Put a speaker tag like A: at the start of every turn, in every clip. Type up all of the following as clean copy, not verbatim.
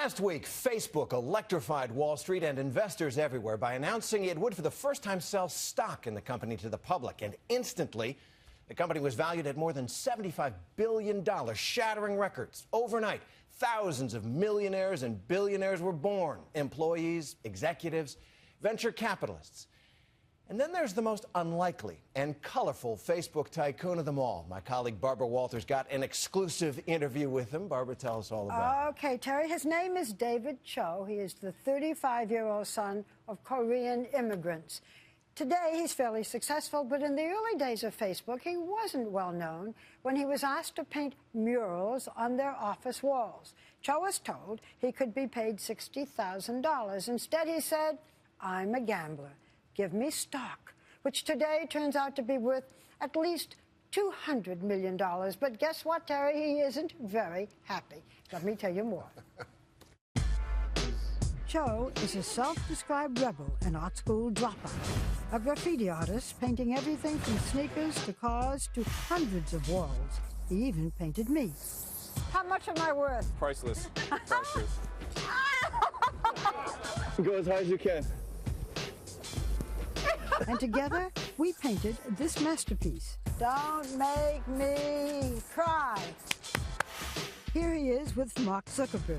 A: Last week, Facebook electrified Wall Street and investors everywhere by announcing it would for the first time sell stock in the company to the public. And instantly, the company was valued at more than $75 billion, shattering records. Overnight, thousands of millionaires and billionaires were born. Employees, executives, venture capitalists. And then there's the most unlikely and colorful Facebook tycoon of them all. My colleague Barbara Walters got an exclusive interview with him. Barbara, tell us all about it.
B: Okay, Terry, his name is David Choe. He is the 35-year-old son of Korean immigrants. Today, he's fairly successful, but in the early days of Facebook, he wasn't well known when he was asked to paint murals on their office walls. Choe was told he could be paid $60,000. Instead, he said, "I'm a gambler. Give me stock," which today turns out to be worth at least $200 million. But guess what, Terry? He isn't very happy. Let me tell you more. Choe is a self-described rebel and art school dropout, a graffiti artist painting everything from sneakers to cars to hundreds of walls. He even painted me. How much am I worth?
C: Priceless. Priceless.
D: Go as high as you can.
B: And together, we painted this masterpiece. Don't make me cry. Here he is with Mark Zuckerberg.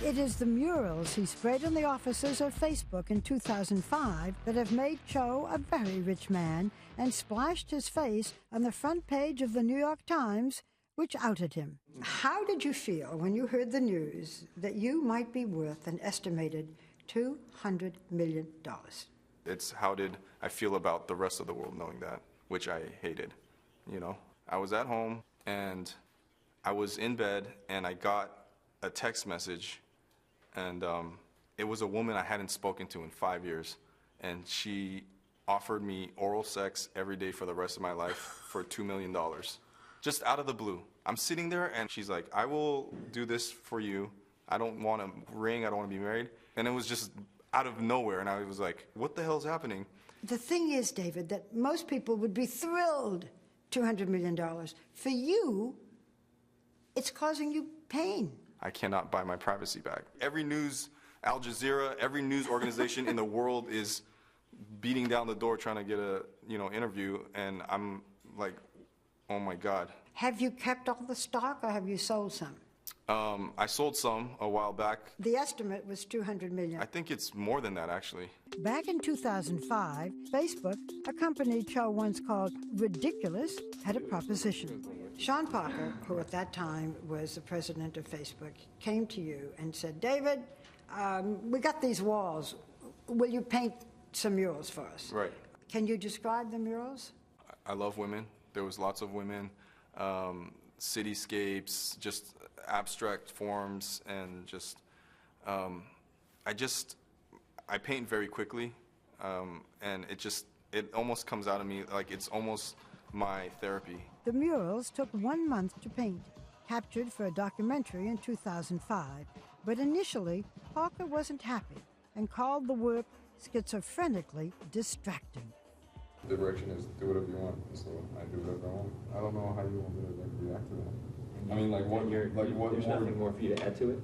B: It is the murals he sprayed on the offices of Facebook in 2005 that have made Choe a very rich man and splashed his face on the front page of the New York Times, which outed him. How did you feel when you heard the news that you might be worth an estimated $200 million?
C: It's how did I feel about the rest of the world knowing that, which I hated. You know, I was at home and I was in bed and I got a text message, and it was a woman I hadn't spoken to in 5 years, and she offered me oral sex every day for the rest of my life for $2 million. Just out of the blue. I'm sitting there and she's like, "I will do this for you. I don't want a ring, I don't want to be married." And it was just out of nowhere, and I was like, what the hell's happening?
B: The thing is, David, that most people would be thrilled, $200 million. For you, it's causing you pain.
C: I cannot buy my privacy back. Every news, Al Jazeera, every news organization in the world is beating down the door trying to get a interview, and I'm like, oh my God.
B: Have you kept all the stock, or have you sold some?
C: I sold some a while back.
B: The estimate was $200 million.
C: I think it's more than that, actually.
B: Back in 2005, Facebook, a company Choe once called ridiculous, had a proposition. Sean Parker, who at that time was the president of Facebook, came to you and said, "David, we got these walls. Will you paint some murals for us?"
C: Right.
B: Can you describe the murals?
C: I love women. There was lots of women. Cityscapes, just abstract forms, and just I paint very quickly, and it almost comes out of me like it's almost my therapy.
B: The murals took 1 month to paint, captured for a documentary in 2005. But initially, Parker wasn't happy and called the work schizophrenically distracting.
E: The direction is do whatever you want, so I do whatever I want. I don't know how you want me to react to that. I mean,
F: There's nothing more for you to add to it?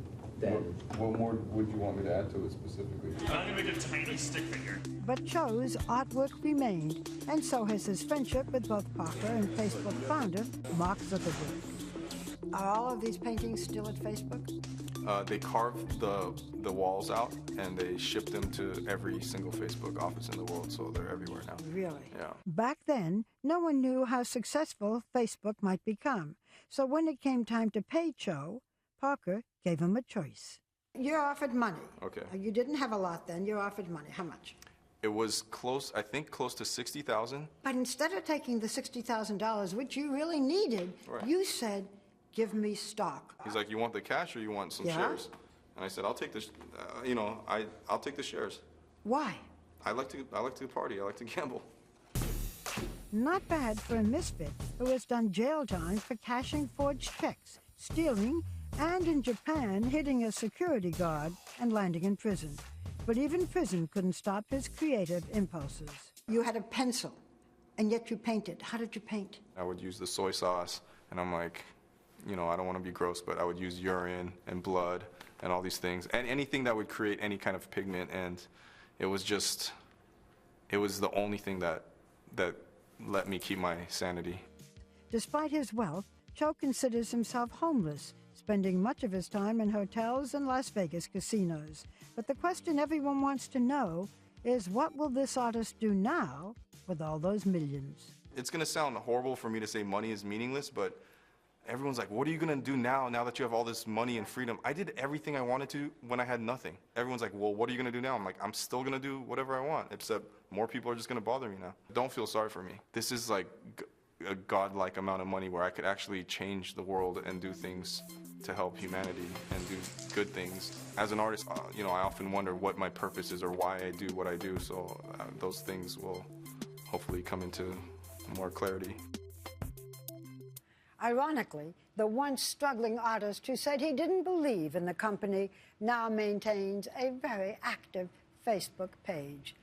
E: What more would you want me to add to it specifically?
G: I'm gonna make a tiny stick figure.
B: But Choe's artwork remained, and so has his friendship with both Parker and Facebook founder, Mark Zuckerberg. Are all of these paintings still at Facebook?
C: They carved the walls out, and they shipped them to every single Facebook office in the world, so they're everywhere now.
B: Really?
C: Yeah.
B: Back then, no one knew how successful Facebook might become. So when it came time to pay Choe, Parker gave him a choice. You're offered money.
C: Okay.
B: You didn't have a lot then. You're offered money. How much?
C: It was close to 60,000.
B: But instead of taking the $60,000, which you really needed,
C: Right.
B: You said, "Give me stock."
C: He's like, "You want the cash or you want some shares?" And I said, "I'll take this. I'll take the shares.
B: Why?
C: I like to party. I like to gamble."
B: Not bad for a misfit who has done jail time for cashing forged checks, stealing, and in Japan hitting a security guard and landing in prison. But even prison couldn't stop his creative impulses. You had a pencil, and yet you painted. How did you paint?
C: I would use the soy sauce, and I'm like, I don't want to be gross, but I would use urine and blood and all these things, and anything that would create any kind of pigment. And it was the only thing that let me keep my sanity.
B: Despite his wealth, Choe considers himself homeless, spending much of his time in hotels and Las Vegas casinos. But the question everyone wants to know is, what will this artist do now with all those millions?
C: It's going to sound horrible for me to say money is meaningless, but everyone's like, what are you going to do now that you have all this money and freedom? I did everything I wanted to when I had nothing. Everyone's like, well, what are you going to do now? I'm like, I'm still going to do whatever I want, except more people are just going to bother me now. Don't feel sorry for me. This is like a godlike amount of money where I could actually change the world and do things to help humanity and do good things. As an artist, I often wonder what my purpose is or why I do what I do, so those things will hopefully come into more clarity.
B: Ironically, the once struggling artist who said he didn't believe in the company now maintains a very active Facebook page.